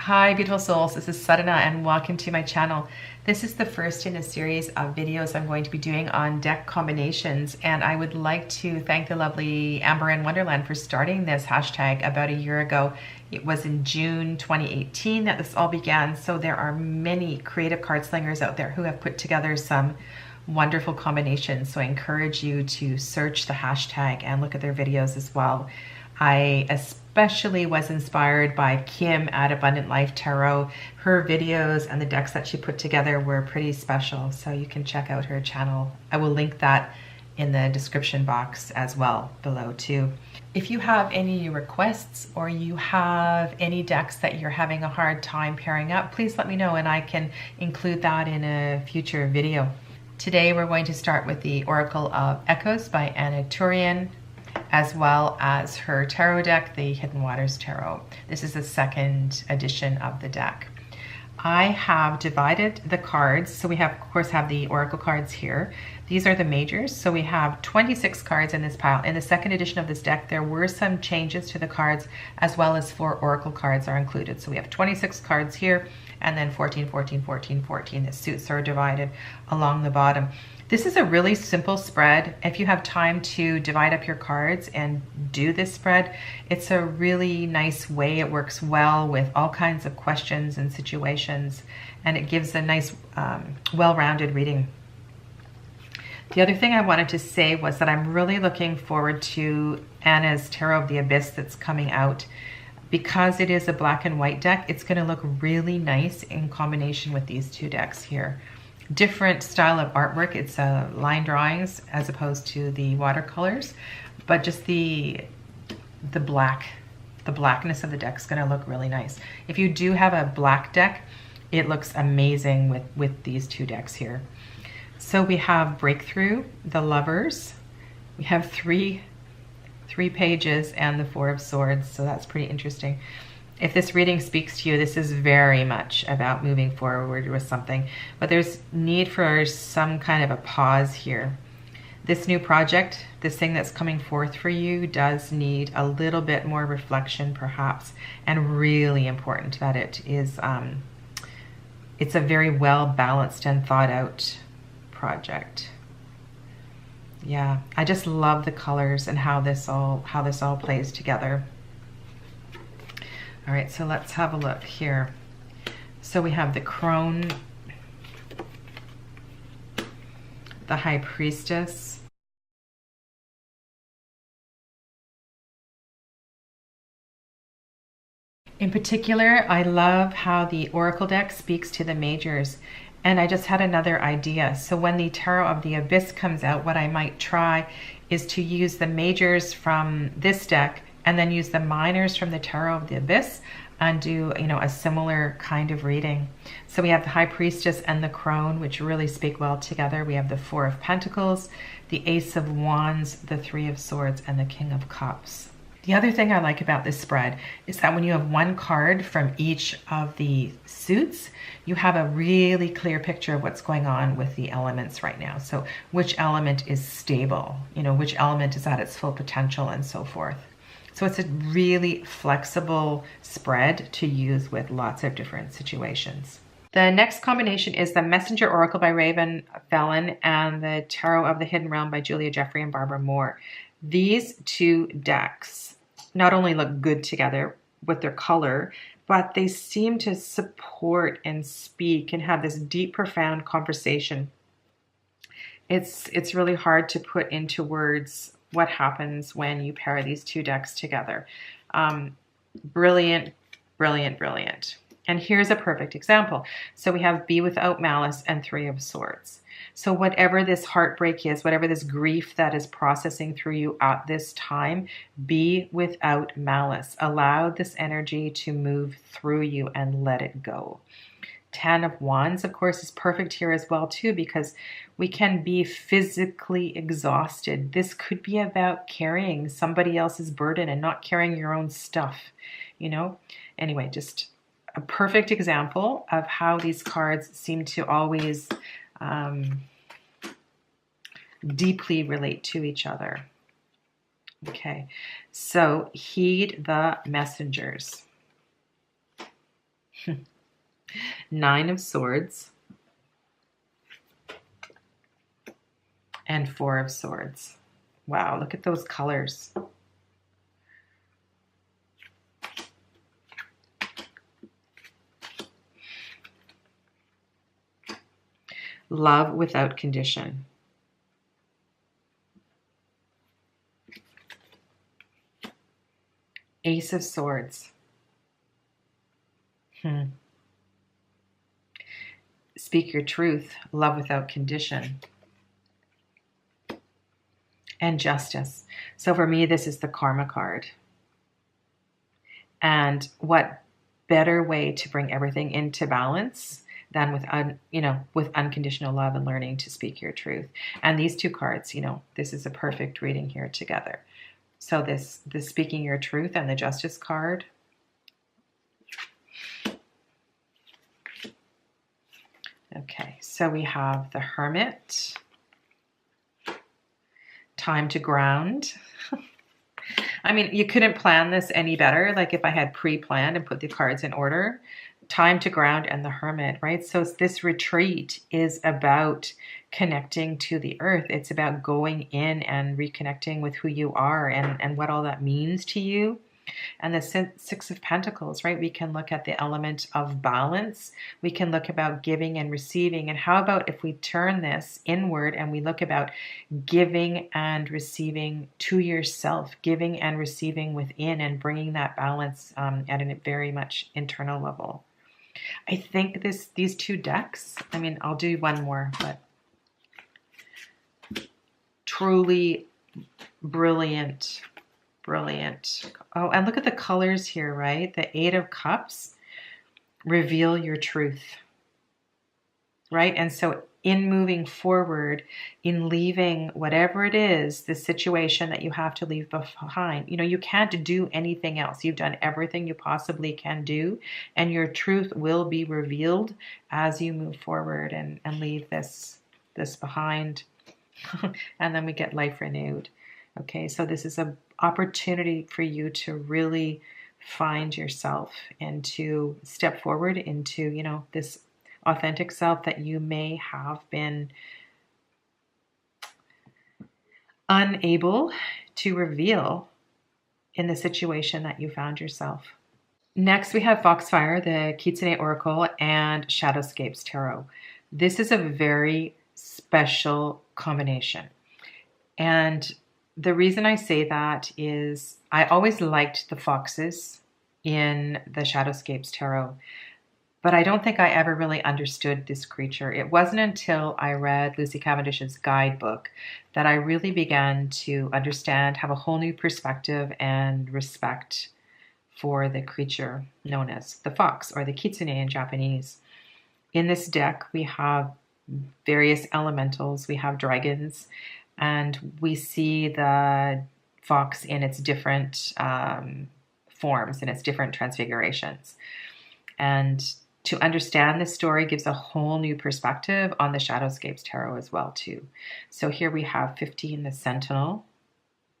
Hi beautiful souls, this is Sadhana and welcome to my channel. This is the first in a series of videos I'm going to be doing on deck combinations, and I would like to thank the lovely Amber in Wonderland for starting this hashtag about a year ago. It was in June 2018 that this all began, so there are many creative card slingers out there who have put together some wonderful combinations, so I encourage you to search the hashtag and look at their videos as well. I especially was inspired by Kim at Abundant Life Tarot. Her videos and the decks that she put together were pretty special, so you can check out her channel. I will link that in the description box as well below too. If you have any requests or you have any decks that you're having a hard time pairing up, please let me know and I can include that in a future video. Today we're going to start with the Oracle of Echoes by Anna Turian, as well as her tarot deck, the Hidden Waters Tarot. This is the second edition of the deck. I have divided the cards. So we have, of course, have the Oracle cards here. These are the majors. So we have 26 cards in this pile. In the second edition of this deck, there were some changes to the cards, as well as 4 Oracle cards are included. So we have 26 cards here, and then 14, 14, 14, 14. The suits are divided along the bottom. This is a really simple spread. If you have time to divide up your cards and do this spread, it's a really nice way. It works well with all kinds of questions and situations, and it gives a nice, well-rounded reading. The other thing I wanted to say was that I'm really looking forward to Anna's Tarot of the Abyss that's coming out. Because it is a black and white deck, it's going to look really nice in combination with these two decks here. Different style of artwork. It's line drawings as opposed to the watercolors, but just the blackness of the deck is going to look really nice. If you do have a black deck, it looks amazing with these two decks here. So we have Breakthrough, the Lovers. We have three pages and the Four of Swords, so that's pretty interesting. If this reading speaks to you, this is very much about moving forward with something, but there's need for some kind of a pause here. This new project, this thing that's coming forth for you, does need a little bit more reflection perhaps, and really important that it is, it's a very well balanced and thought out project. Yeah, I just love the colors and how this all plays together. All right, so let's have a look here. So we have the Crone, the High Priestess, in particular, I love how the Oracle deck speaks to the majors. And I just had another idea. So when the Tarot of the Abyss comes out, what I might try is to use the majors from this deck and then use the minors from the Tarot of the Abyss and do, you know, a similar kind of reading. So we have the High Priestess and the Crone, which really speak well together. We have the Four of Pentacles, the Ace of Wands, the Three of Swords, and the King of Cups. The other thing I like about this spread is that when you have one card from each of the suits, you have a really clear picture of what's going on with the elements right now. So which element is stable, you know, which element is at its full potential and so forth. So it's a really flexible spread to use with lots of different situations. The next combination is the Messenger Oracle by Raven Fallon and the Tarot of the Hidden Realm by Julia Jeffrey and Barbara Moore. These two decks not only look good together with their color, but they seem to support and speak and have this deep, profound conversation. It's really hard to put into words what happens when you pair these two decks together. Brilliant, brilliant, brilliant. And here's a perfect example. So we have Be Without Malice and Three of Swords. So whatever this heartbreak is, whatever this grief that is processing through you at this time, be without malice. Allow this energy to move through you and let it go. Ten of Wands, of course, is perfect here as well too, because we can be physically exhausted. This could be about carrying somebody else's burden and not carrying your own stuff, you know? Anyway, just a perfect example of how these cards seem to always deeply relate to each other. Okay, so heed the messengers. Nine of Swords, and Four of Swords. Wow, look at those colors. Love without condition. Ace of Swords. Speak your truth. Love without condition. And Justice. So for me, this is the Karma card. And what better way to bring everything into balance than with with unconditional love and learning to speak your truth. And these two cards, this is a perfect reading here together. So this speaking your truth and the Justice card. Okay, so we have the Hermit. Time to ground. I mean, you couldn't plan this any better. Like if I had pre-planned and put the cards in order. Time to ground and the Hermit, right? So this retreat is about connecting to the earth. It's about going in and reconnecting with who you are and what all that means to you. And the Six of Pentacles, right? We can look at the element of balance. We can look about giving and receiving. And how about if we turn this inward and we look about giving and receiving to yourself, giving and receiving within, and bringing that balance at a very much internal level. I think these two decks, I mean, I'll do one more, but truly brilliant. Brilliant. Oh, and look at the colors here, right? The Eight of Cups, reveal your truth, right? And so in moving forward, in leaving whatever it is, the situation that you have to leave behind, you can't do anything else. You've done everything you possibly can do, and your truth will be revealed as you move forward and leave this behind. And then we get life renewed. Okay, so this is an opportunity for you to really find yourself and to step forward into, this authentic self that you may have been unable to reveal in the situation that you found yourself. Next, we have Foxfire, the Kitsune Oracle, and Shadowscapes Tarot. This is a very special combination. And the reason I say that is I always liked the foxes in the Shadowscapes Tarot, but I don't think I ever really understood this creature. It wasn't until I read Lucy Cavendish's guidebook that I really began to understand, have a whole new perspective and respect for the creature known as the fox, or the kitsune in Japanese. In this deck, we have various elementals. We have dragons, and we see the fox in its different forms, in its different transfigurations. And to understand this story gives a whole new perspective on the Shadowscapes Tarot as well, too. So here we have 15, the Sentinel.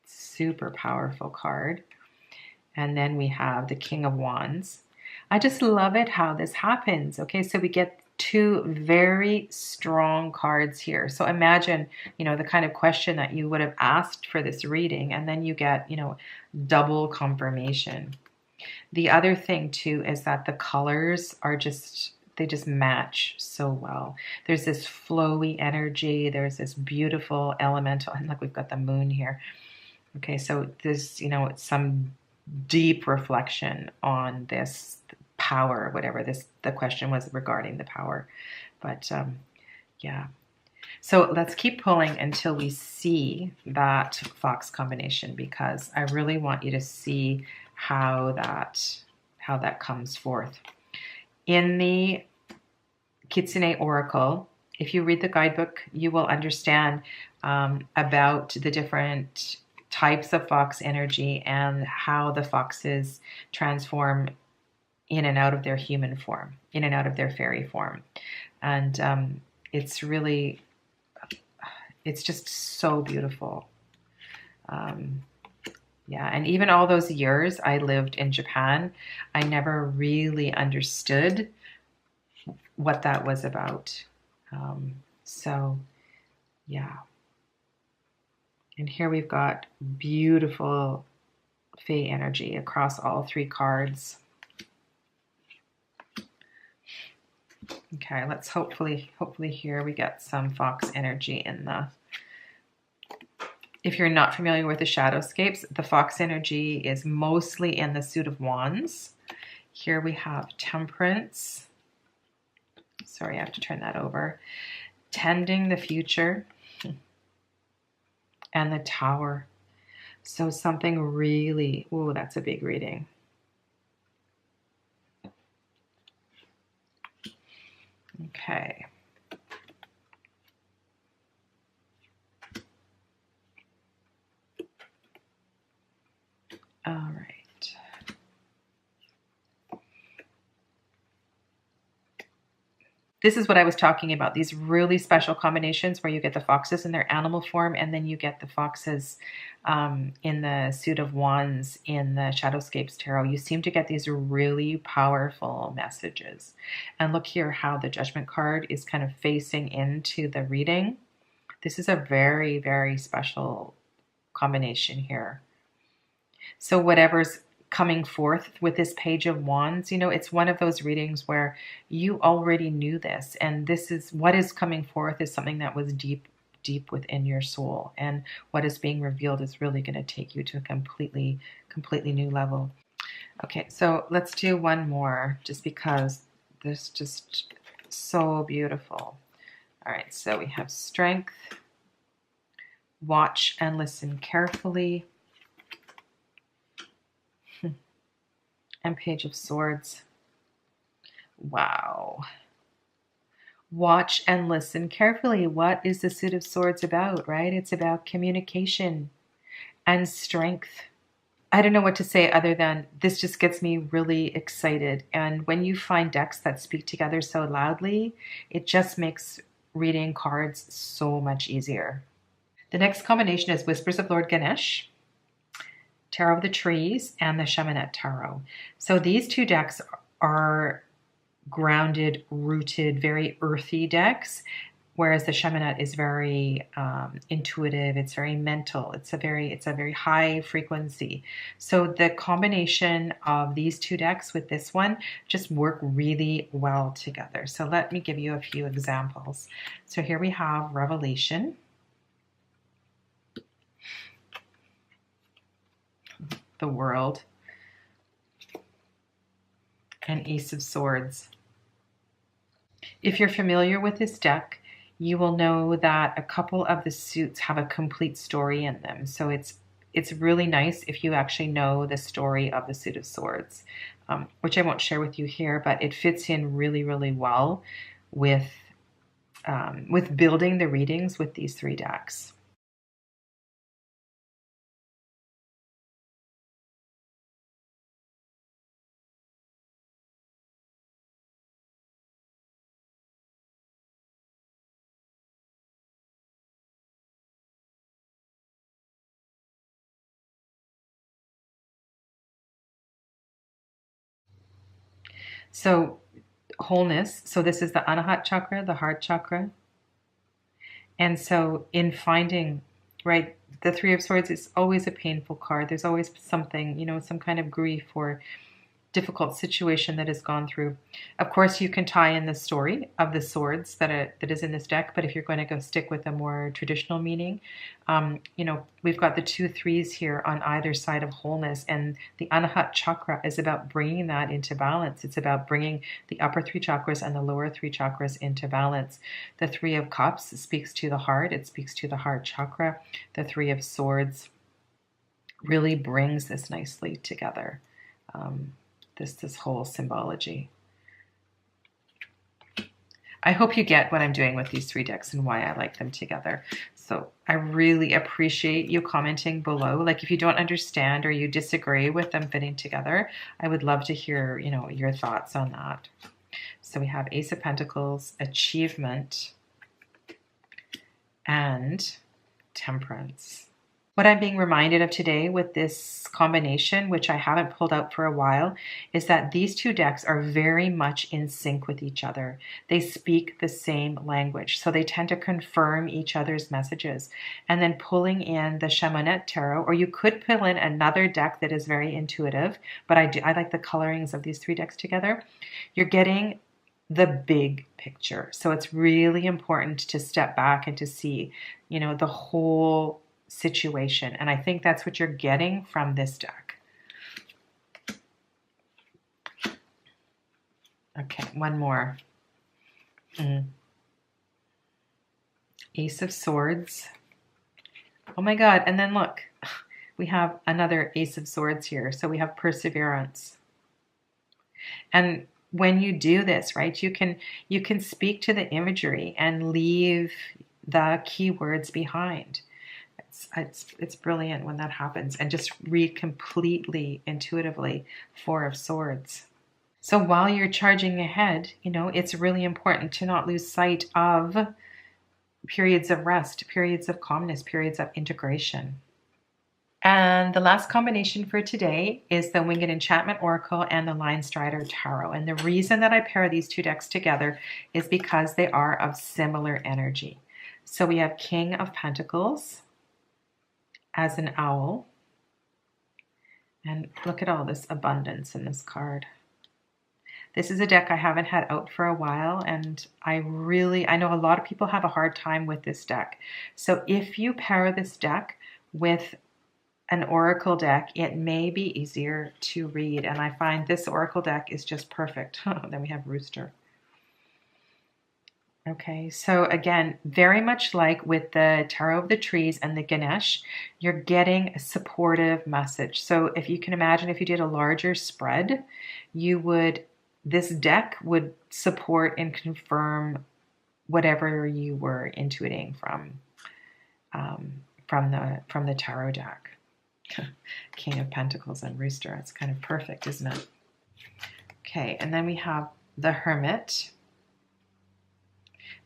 Super powerful card. And then we have the King of Wands. I just love it how this happens. Okay, so we get two very strong cards here. So imagine, the kind of question that you would have asked for this reading, and then you get, double confirmation. The other thing too is that the colors are they just match so well. There's this flowy energy. There's this beautiful elemental, and look, we've got the moon here. Okay, so there's, some deep reflection on this power, whatever the question was regarding the power. But yeah. So let's keep pulling until we see that fox combination, because I really want you to see how that comes forth. In the Kitsune Oracle, if you read the guidebook, you will understand about the different types of fox energy and how the foxes transform in and out of their human form, in and out of their fairy form. And it's just so beautiful. Yeah, and even all those years I lived in Japan, I never really understood what that was about. So, yeah. And here we've got beautiful Fae energy across all three cards. Okay, let's hopefully here we get some Fox energy in the... If you're not familiar with the Shadowscapes, the Fox energy is mostly in the Suit of Wands. Here we have Temperance. Sorry, I have to turn that over. Tending the Future. And the Tower. So something really... Ooh, that's a big reading. Okay. All right. This is what I was talking about, these really special combinations where you get the foxes in their animal form, and then you get the foxes in the Suit of Wands in the Shadowscapes Tarot. You seem to get these really powerful messages. And look here how the Judgment card is kind of facing into the reading. This is a very, very special combination here. So whatever's coming forth with this Page of Wands, you know, it's one of those readings where you already knew this, and this is what is coming forth is something that was deep within your soul, and what is being revealed is really going to take you to a completely new level. Okay, so let's do one more, just because this just so beautiful. All right, so we have Strength, Watch and Listen Carefully, and Page of Swords. Wow. Watch and listen carefully. What is the Suit of Swords about, right? It's about communication and strength. I don't know what to say other than this just gets me really excited. And when you find decks that speak together so loudly, it just makes reading cards so much easier. The next combination is Whispers of Lord Ganesh, Tarot of the Trees, and the Enchantment Tarot. So these two decks are grounded, rooted, very earthy decks, whereas the Enchantment is very intuitive. It's very mental. It's a very high frequency. So the combination of these two decks with this one just work really well together. So let me give you a few examples. So here we have Revelation, the World, and Ace of Swords. If you're familiar with this deck, you will know that a couple of the suits have a complete story in them. So it's really nice if you actually know the story of the Suit of Swords, which I won't share with you here, but it fits in really, really well with building the readings with these three decks. So wholeness. So this is the Anahat chakra, the heart chakra. And so in finding, right, the Three of Swords is always a painful card. There's always something, you know, some kind of grief or difficult situation that has gone through. Of course, you can tie in the story of the swords that is in this deck, but if you're going to go stick with a more traditional meaning, you know, we've got the 2 3s here on either side of wholeness, and the Anahat chakra is about bringing that into balance. It's about bringing the upper 3 chakras and the lower 3 chakras into balance. The 3 of Cups speaks to the heart. It speaks to the heart chakra. The 3 of Swords really brings this nicely together. This whole symbology. I hope you get what I'm doing with these 3 decks and why I like them together. So I really appreciate you commenting below. Like if you don't understand or you disagree with them fitting together, I would love to hear, you know, your thoughts on that. So we have Ace of Pentacles, Achievement, and Temperance. What I'm being reminded of today with this combination, which I haven't pulled out for a while, is that these two decks are very much in sync with each other. They speak the same language, so they tend to confirm each other's messages. And then pulling in the Chamonette Tarot, or you could pull in another deck that is very intuitive, but I like the colorings of these three decks together. You're getting the big picture. So it's really important to step back and to see, the whole situation. And I think that's what you're getting from this deck. Okay, one more. Ace of Swords. Oh my God. And then look, we have another Ace of Swords here. So we have perseverance. And when you do this, right, you can speak to the imagery and leave the keywords behind. It's brilliant when that happens, and just read completely intuitively Four of Swords. So while you're charging ahead, it's really important to not lose sight of periods of rest, periods of calmness, periods of integration. And the last combination for today is the Winged Enchantment Oracle and the Linestrider Tarot. And the reason that I pair these two decks together is because they are of similar energy. So we have King of Pentacles as an owl. And look at all this abundance in this card. This is a deck I haven't had out for a while, and I know a lot of people have a hard time with this deck. So if you pair this deck with an oracle deck, it may be easier to read, and I find this oracle deck is just perfect. Then we have Rooster. Okay, so again, very much like with the Tarot of the Trees and the Ganesh, you're getting a supportive message. So if you can imagine, if you did a larger spread, this deck would support and confirm whatever you were intuiting from the tarot deck. King of Pentacles and Rooster. That's kind of perfect, isn't it? Okay, and then we have the Hermit,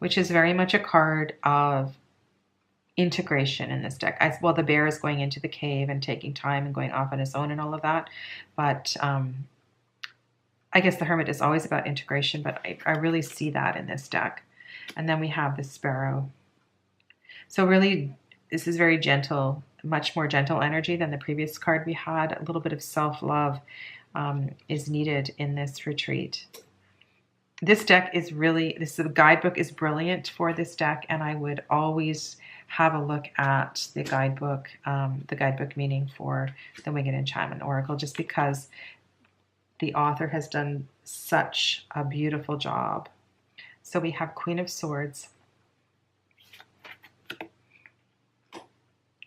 which is very much a card of integration in this deck. Well, the bear is going into the cave and taking time and going off on his own and all of that. But I guess the Hermit is always about integration, but I really see that in this deck. And then we have the Sparrow. So really, this is very gentle, much more gentle energy than the previous card we had. A little bit of self-love is needed in this retreat. This deck is the guidebook is brilliant for this deck, and I would always have a look at the guidebook meaning for the Winged Enchantment Oracle, just because the author has done such a beautiful job. So we have Queen of Swords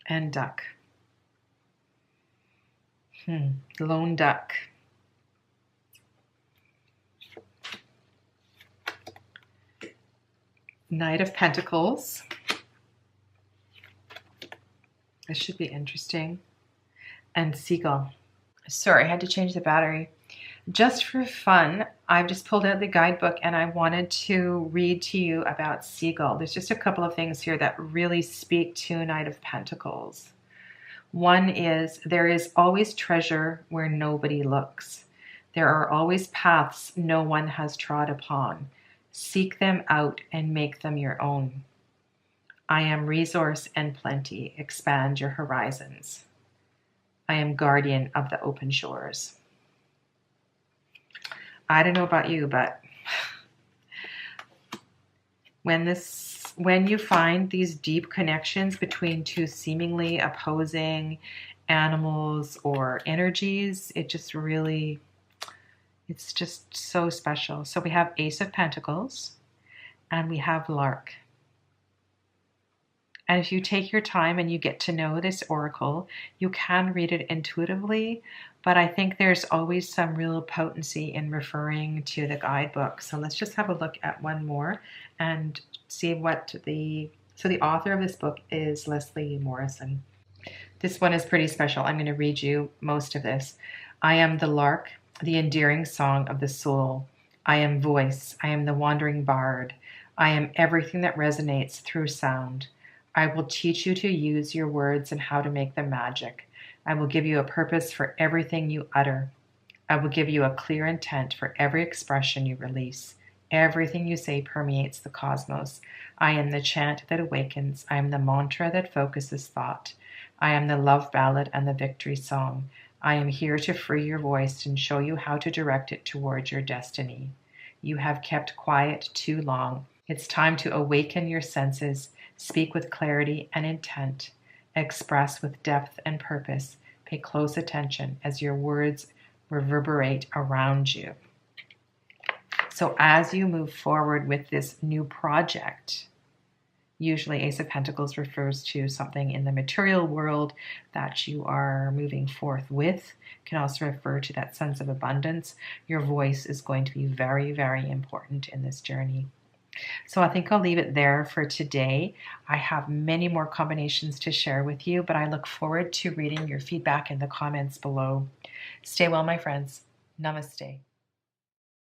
and Duck. Lone Duck. Knight of Pentacles. This should be interesting. And Seagull. Sorry, I had to change the battery. Just for fun, I've just pulled out the guidebook and I wanted to read to you about Seagull. There's just a couple of things here that really speak to Knight of Pentacles. One is, there is always treasure where nobody looks. There are always paths no one has trod upon. Seek them out and make them your own. I am resource and plenty. Expand your horizons. I am guardian of the open shores. I don't know about you, but when you find these deep connections between two seemingly opposing animals or energies, it's just so special. So we have Ace of Pentacles and we have Lark. And if you take your time and you get to know this oracle, you can read it intuitively, but I think there's always some real potency in referring to the guidebook. So let's just have a look at one more and see what the author of this book is Leslie Morrison. This one is pretty special. I'm going to read you most of this. I am the lark, the endearing song of the soul. I am voice. I am the wandering bard. I am everything that resonates through sound. I will teach you to use your words and how to make them magic. I will give you a purpose for everything you utter. I will give you a clear intent for every expression you release. Everything you say permeates the cosmos. I am the chant that awakens. I am the mantra that focuses thought. I am the love ballad and the victory song. I am here to free your voice and show you how to direct it towards your destiny. You have kept quiet too long. It's time to awaken your senses, speak with clarity and intent, express with depth and purpose. Pay close attention as your words reverberate around you. So as you move forward with this new project, usually Ace of Pentacles refers to something in the material world that you are moving forth with. It can also refer to that sense of abundance. Your voice is going to be very, very important in this journey. So I think I'll leave it there for today. I have many more combinations to share with you, but I look forward to reading your feedback in the comments below. Stay well, my friends. Namaste.